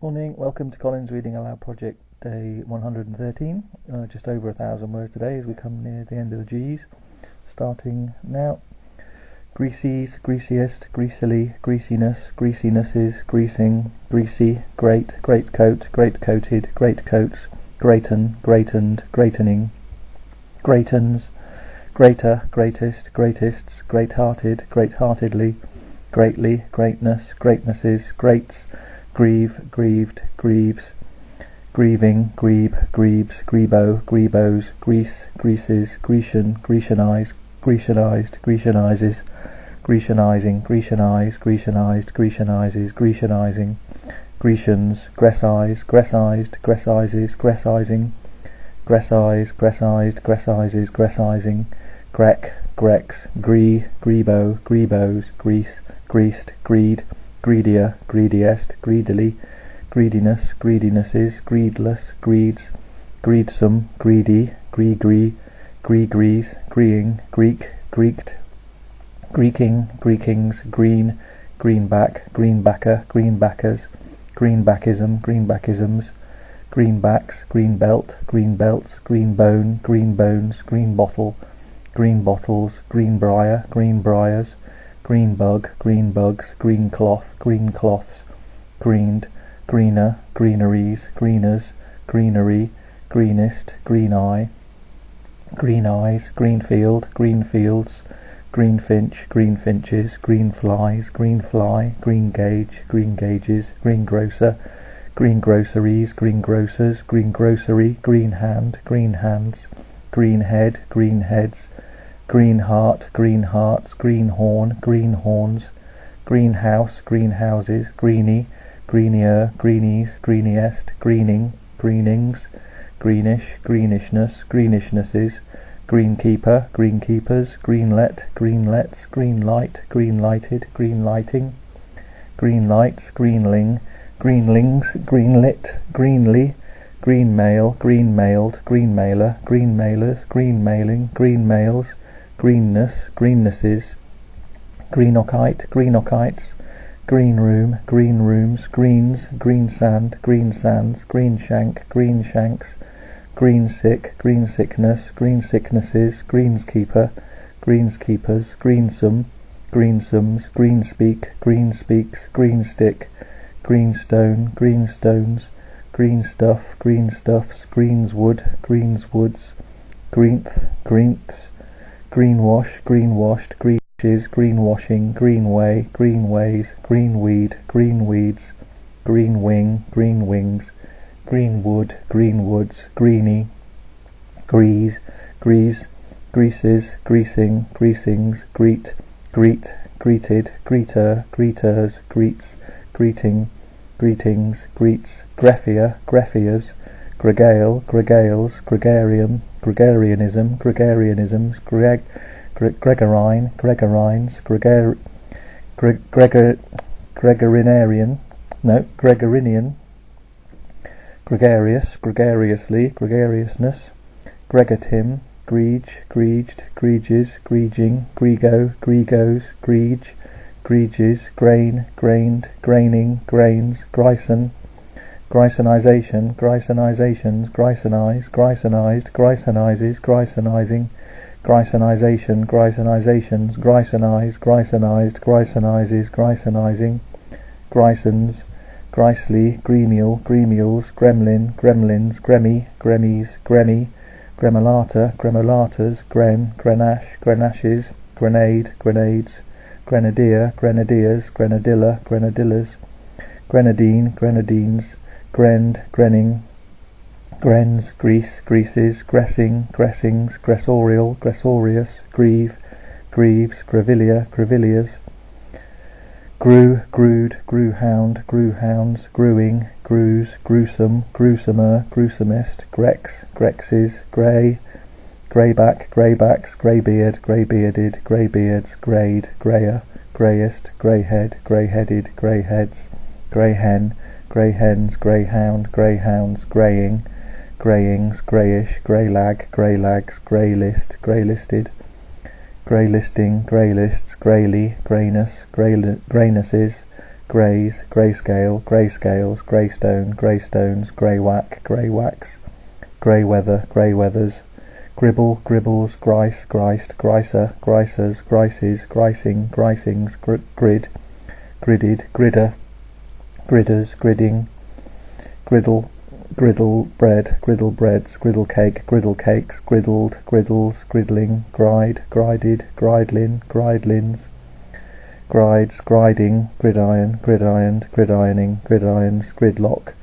Morning, welcome to Colin's Reading Aloud Project Day 113. Just over 1,000 words today as we come near the end of the G's. Starting now. Greasies, greasiest, greasily, greasiness, greasinesses, greasing, greasy, great, greatcoat, great-coated, greatcoats, greaten, greatened, greatening, greatens, greater, greatest, greatests, great-hearted, great-heartedly, greatly, greatness, greatnesses, greats, grieve, grieved, grieves, grieving, grieve, grebes, grebo, grebos, grease, greases, Grecian, Grecianize, Grecianized, Grecianizes, Grecianizing, Grecianize, Grecianized, Grecianizes, Grecianizing, Grecians, Gresize, Gresized, Gresizes, Gresizing, Gresize, Gresized, Gresizes, Gresizing, Grec, Grex, Gree, Grebo, Grebos, Grease, Greased, Greed, greedier, greediest, greedily, greediness, greedinesses, greedless, greeds, greedsome, greedy, gree-gree, gree-grees, greeing, Greek, greeked, greeking, greekings, green, greenback, greenbacker, greenbackers, greenbackism, greenbackisms, greenbacks, greenbelt, greenbelts, greenbone, greenbones, greenbottle, green bottles, greenbrier, greenbriars, greenbug, greenbugs, greencloth, greencloths, greened, greener, greeneries, greeners, greenery, greenest, green eye, green eyes, greenfield, greenfields, greenfinch, greenfinches, greenflies, greenfly, greengage, greengages, greengrocer, greengroceries, greengrocers, greengrocery, greenhand, greenhands, greenhead, greenheads, green heart, green hearts, greenhorn, greenhorns, greenhouse, greenhouses, greenie, greenier, greenies, greeniest, greening, greenings, greenish, greenishness, greenishnesses, greenkeeper, greenkeepers, greenlet, greenlets, greenlight, greenlighted, greenlighting, greenlights, greenling, greenlings, greenlit, greenly, greenmail, greenmailed, greenmailer, greenmailers, greenmailing, greenmails, greenness, greennesses, greenockite, greenockites, greenroom, greenrooms, greens, greensand, greensands, greenshank, greenshanks, greensick, greensickness, greensicknesses, greenskeeper, greenskeepers, greensome, greensums, greenspeak, greenspeaks, greenstick, greenstone, greenstones, greenstuff, greenstuffs, greenswood, greenswoods, greenth, greenths, greenwash, greenwashed, greases, greenwashing, greenway, greenways, greenweed, greenweeds, greenwing, greenwings, greenwood, greenwoods, greeny, grease, grease, greases, greasing, greasings, greet, greet, greeted, greeter, greeters, greets, greeting, greetings, greets, greffier, greffiers, gregale, gregales, gregarium, gregarianism, gregarianisms, gregorine, gregorines, Gregorinian, gregarious, gregariously, gregariousness, gregatim, grege, greged, greges, greging, grego, gregos, grege, greges, grain, grained, graining, grains, grison, Grisonization, grisonizations, grisonize, grisonized, grisonizes, grisonizing, grisonization, grisonizations, grisonize, grisonized, grisonizes, grisonizing, grisons, grisly, gremial, gremials, gremlin, gremlins, gremmy, gremmies, gremmy, gremolata, gremolatas, gren, grenache, grenashes, grenade, grenades, grenadier, grenadiers, grenadilla, grenadillas, grenadine, grenadines, grend, grenning, grens, grease, greases, gressing, gressings, gressorial, gressorius, grieve, grieves, grevilia, grevilias, grew, grewed, grewhound, grewhounds, grewing, grews, grewsome, grewsomer, grewsomest, grex, grexes, grey, greyback, greybacks, greybeard, greybearded, greybeards, greyed, greyer, greyest, greyhead, greyheaded, greyheads, greyhen, greyhens, greyhound, greyhounds, greying, greyings, greyish, greylag, greylags, greylist, greylisted, greylisting, greylists, greyly, greyness, greynesses, grays, grayscale, grayscales, greystone, greystones, greywhack, greywax, greyweather, greyweathers, gribble, gribbles, grice, griced, gricer, gricers, grices, grising, grisings, grid, gridded, gridder, gridders, gridding, griddle, griddle bread, griddle breads, griddle cake, griddle cakes, griddled, griddles, griddling, gride, grided, gridelin, gridelins, grides, griding, gridiron, gridironed, gridironing, gridirons, gridlock,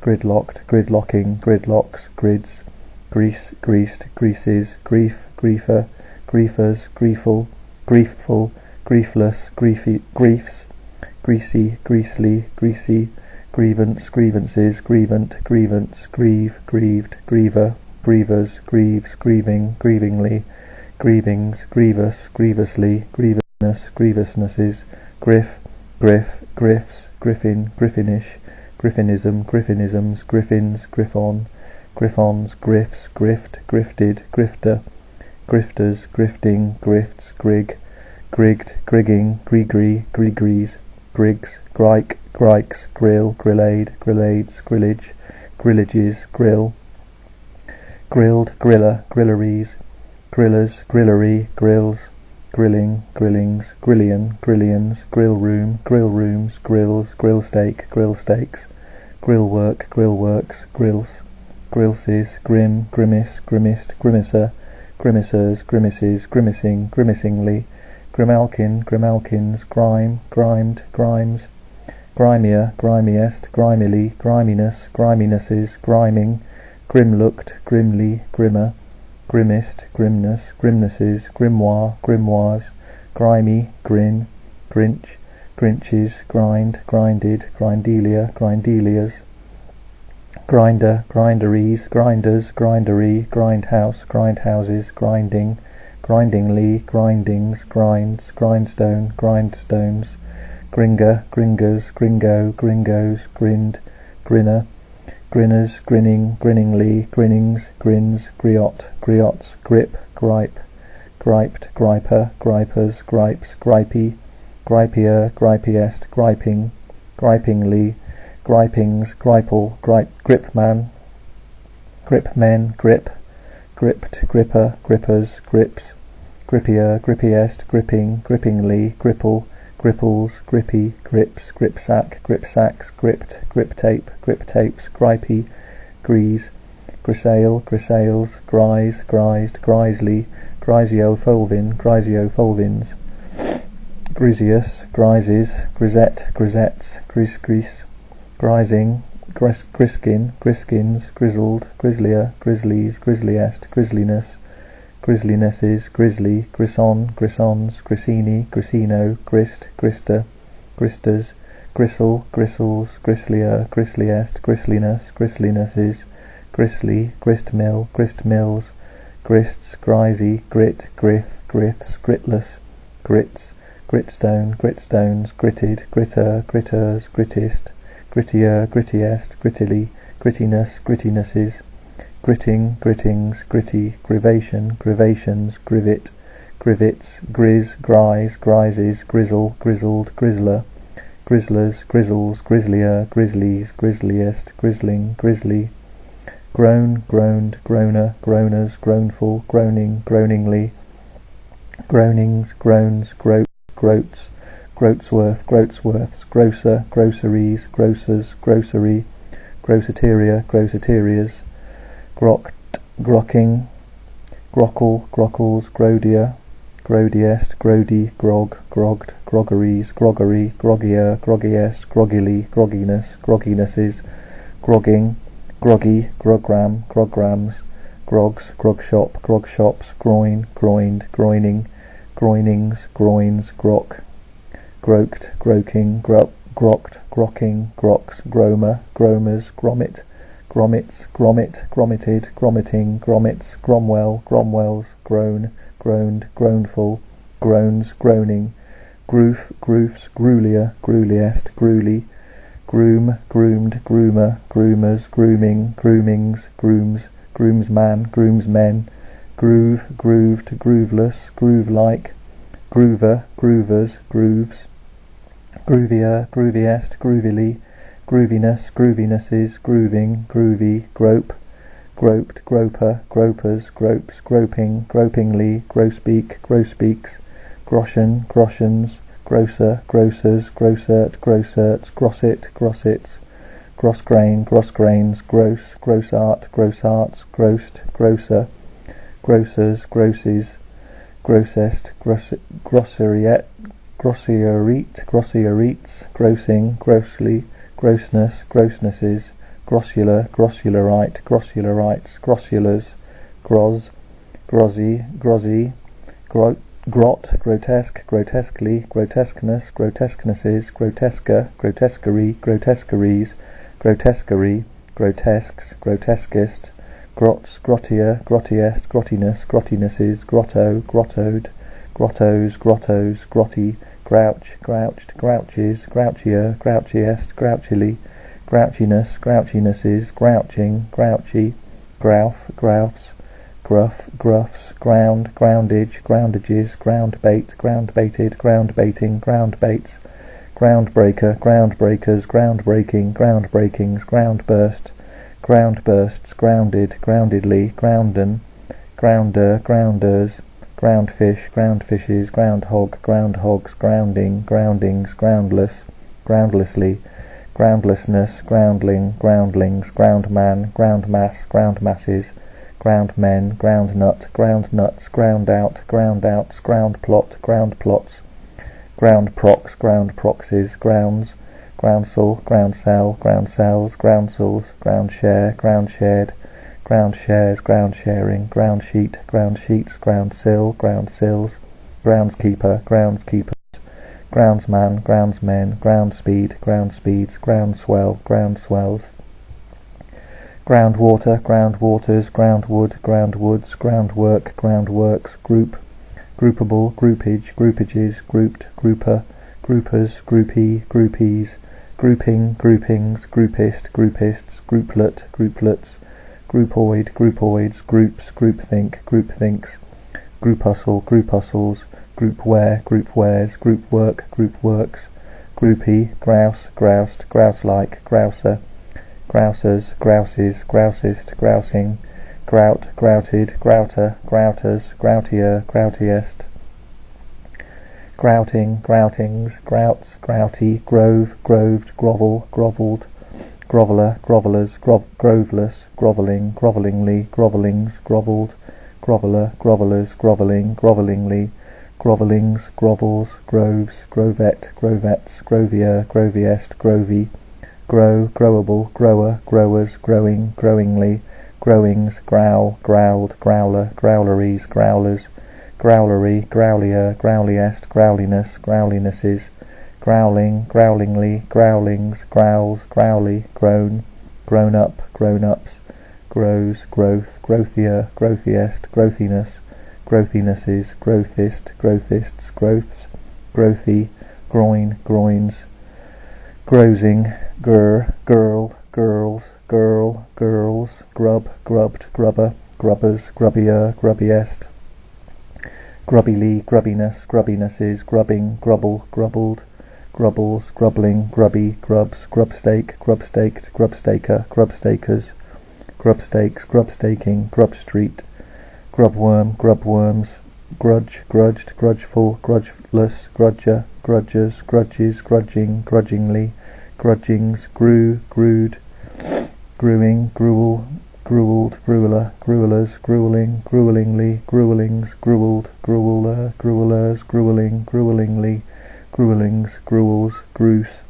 gridlocked, gridlocking, gridlocks, grids, grease, greased, greases, grief, griefer, griefers, grieful, griefful, griefless, griefs, greasy, greasely, greasy, grievance, grievances, grievant, grievance, grieve, grieved, griever, grievers, grieves, grieving, grievingly, grievings, grievous, grievously, grievousness, grievousnesses, griff, griff, griffs, griffin, griffinish, griffinism, griffinisms, griffins, griffon, griffons, griffs, grift, grifted, grifter, grifters, grifting, grifts, grig, grigged, grigging, grigri, grigries, grigs, grike, grikes, grill, grillade, grillades, grillage, grillages, grill, grilled, griller, grilleries, grillers, grillery, grills, grilling, grillings, grillion, grillions, grill room, grill rooms, grills, grill steak, grill steaks, grill work, grill works, grills, grillses, grim, grimace, grimaced, grimacer, grimacers, grimaces, grimacing, grimacingly, grimalkin, grimalkins, grime, grimed, grimes, grimier, grimiest, grimily, griminess, griminesses, griming, grim-looked, grimly, grimmer, grimmest, grimness, grimnesses, grimoire, grimoires, grimy, grin, grinch, grinches, grind, grinded, grindelia, grindelias, grinder, grinderies, grinders, grindery, grindhouse, grindhouses, grinding, grindingly, grindings, grinds, grindstone, grindstones, gringer, gringers, gringo, gringos, grinned, grinner, grinners, grinning, grinningly, grinnings, grins, griot, griots, grip, gripe, griped, griper, gripers, gripes, gripey, gripier, gripiest, griping, gripingly, gripings, gripple, gripman, gripmen, grip, gripped, gripper, grippers, grips, grippier, grippiest, gripping, grippingly, gripple, gripples, grippy, grips, gripsack, gripsacks, gripped, griptape, griptapes, gripey, grease, grisale, grisales, grise, grised, grisely, grisiofolvin, grisiofolvins, grisius, grises, grisette, grisettes, grisgrease, grising, griskin, griskins, grizzled, grislier, grizzlies, grisliest, grisliness, grislinesses, grizzly, grisson, grissons, grissini, grissino, grist, grister, gristers, gristle, gristles, grislier, grisliest, grisliness, grislinesses, gristly, gristmill, gristmills, grists, grisy, grit, grith, griths, gritless, grits, gritstone, gritstones, gritted, gritter, gritters, grittist, grittier, grittiest, grittily, grittiness, grittinesses, gritting, grittings, gritty, grivation, grivations, grivet, grivets, grizz, grise, grises, grizzle, grizzled, grizzler, grizzlers, grizzles, grislier, grizzlies, grisliest, grizzling, grizzly, groan, groaned, groaner, groaners, groanful, groaning, groaningly, groanings, groans, groats, groatsworth, groatsworths, grocer, groceries, grocers, grocery, grosseteria, grosseterias, grocked, grocking, grockle, grockles, grodier, grodiest, grody, grog, grogged, groggeries, groggery, groggier, groggiest, groggily, grogginess, grogginesses, grogging, groggy, grogram, grograms, grogs, grogshop, grogshops, groin, groined, groining, groinings, groins, grock, groked, groking, grocked, grocking, groks, gromer, gromers, grommet, grommets, grommet, grommeted, grommeting, grommets, gromwell, gromwells, groan, groaned, groanful, groans, groaning, groof, groofs, gruelier, grueliest, gruely, groom, groomed, groomer, groomers, grooming, groomings, grooms, groomsman, groomsmen, groove, grooved, grooveless, groove-like, groover, groovers, grooves, groovier, grooviest, groovily, grooviness, groovinesses, grooving, groovy, grope, groped, groper, gropers, gropes, groping, gropingly, grosbeak, grosbeaks, groschen, groshens, grocer, grocers, grossert, grosserts, grossit, grossits, grossgrain, grossgrains, gross, grossart, grossarts, grossed, grocer, grocers, grosses, grossest, grosseriet, grossieretes, grossing, grossly, grossness, grossnesses, grossular, grossularite, grossularites, grossulars, groz, grozzy, grozzy, grot, grotesque, grotesquely, grotesqueness, grotesquenesses, grotesca, grotesquerie, grotesqueries, grotesquerie, grotesques, grotesquest, grots, grottier, grottiest, grottiness, grottinesses, grotto, grottoed, grottos, grottos, grotti, grouch, grouched, grouches, grouchier, grouchiest, grouchily, grouchiness, grouchinesses, grouching, grouchy, grouf, groufs, gruff, gruffs, ground, groundage, groundages, groundbait, groundbaited, groundbaiting, groundbaits, groundbreaker, groundbreakers, groundbreaking, groundbreakings, groundburst, groundbursts, grounded, groundedly, grounden, grounder, grounders, groundfish, groundfishes, groundhog, groundhogs, grounding, groundings, groundless, groundlessly, groundlessness, groundling, groundlings, groundman, groundmass, groundmasses, groundmen, groundnut, groundnuts, groundout, groundouts, groundplot, groundplots, groundprox, groundproxies, grounds, groundsel, groundsell, groundsells, groundsels, groundshare, groundshared, groundshares, groundsharing, groundsheet, groundsheets, groundsill, groundsills, groundskeeper, groundskeepers, groundsman, groundsmen, groundspeed, groundspeeds, groundswell, groundswells, groundwater, groundwaters, groundwood, groundwoods, groundwork, groundworks, group, groupable, groupage, groupages, grouped, grouper, groupers, groupie, groupies, grouping, groupings, groupist, groupists, grouplet, grouplets, groupoid, groupoids, groups, groupthink, groupthinks, grouphustle, grouphustles, groupware, groupwares, groupwork, groupworks, groupie, grouse, groused, grouselike, grouser, grousers, grouses, grousist, grousing, grout, grouted, grouter, grouters, groutier, groutiest, grouting, groutings, grouts, grouty, grove, groved, grovel, grovelled, groveller, grovellers, groveless, grovelling, grovellingly, grovellings, grovelled, groveller, grovellers, grovelling, grovellingly, grovellings, grovels, groves, grovet, grovets, grovier, groviest, grovy, grow, growable, grower, growers, growing, growingly, growings, growl, growled, growler, growleries, growlers, growlery, growlier, growliest, growliness, growlinesses, growling, growlingly, growlings, growls, growly, grown, grown up, grown-ups, grows, growth, growthier, growthiest, growthiness, growthinesses, growthist, growthists, growths, growthy, groin, groins, grozing, girl, girls, girl, girls, grub, grubbed, grubber, grubbers, grubbier, grubbiest, grubbily, grubbiness, grubbinesses, grubbing, grubble, grubbled, grubbles, grubbling, grubby, grubs, grubstake, grubstaked, grubstaker, grubstakers, grubstakes, grubstaking, grubstreet, grubworm, grubworms, grudge, grudged, grudgeful, grudgeless, grudger, grudgers, grudges, grudging, grudgingly, grudgings, grew, grewed, grewing, gruel, grewelled, greweler, grewelers, greweling, grewellingly, grewellings, grewelled, greweler, grewelers, greweling, grewellingly, grewellings, gruels, gruese,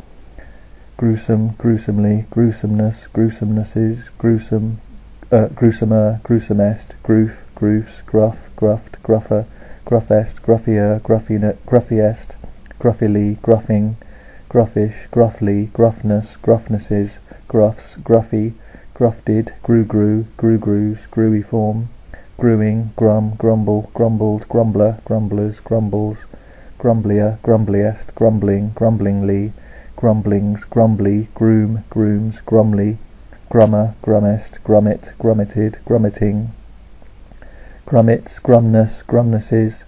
gruesome, gruesomely, gruesomeness, gruesomenesses, gruesome, gruesomer, gruesomest, groof, groofs, gruff, gruffed, gruffer, gruffest, gruffier, gruffiest, gruffily, gruffing, gruffish, gruffly, gruffness, gruffnesses, gruffs, gruffy, grufted, grew, grews, grewiform, grewing, grum, grumble, grumbled, grumbler, grumblers, grumbles, grumblier, grumbliest, grumbling, grumblingly, grumblings, grumbly, groom, grooms, grumly, grummer, grummest, grummit, grummeted, grummeting, grummets, grumness, grumnesses,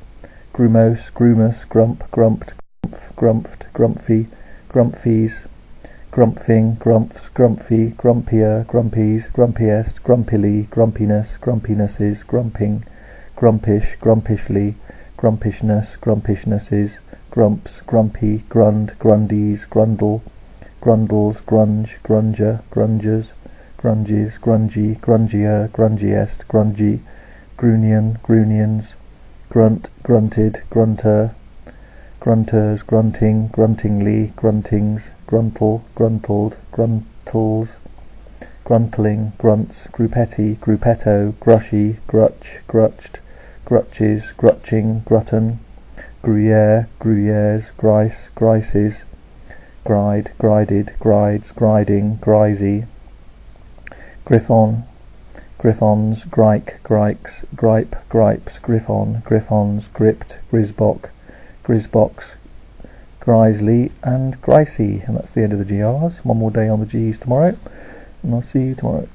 grumos, grumus, grump, grumped, grumphed, grumphy, grumphies, grumphing, grumphs, grumphy, grumpier, grumpies, grumpiest, grumpily, grumpiness, grumpinesses, grumping, grumpish, grumpishly, grumpishness, grumpishnesses, grumps, grumpy, grund, grundies, grundle, grundles, grunge, grunger, grungers, grunges, grungy, grungier, grungiest, grungy, grunion, grunions, grunt, grunted, grunter, grunters, grunting, gruntingly, gruntings, gruntle, gruntled, gruntles, gruntling, grunts, gruppetti, gruppetto, grushy, grutch, grutched, grutches, grutching, grutton, gruyere, gruyères, grice, grices, gride, grided, grides, griding, grysie, griffon, griffons, grike, grikes, gripe, gripes, griffon, griffons, gripped, grisbock, grisbox, GRYSIE and GRYSIE. And that's the end of the GRs. One more day on the Gs tomorrow, and I'll see you tomorrow.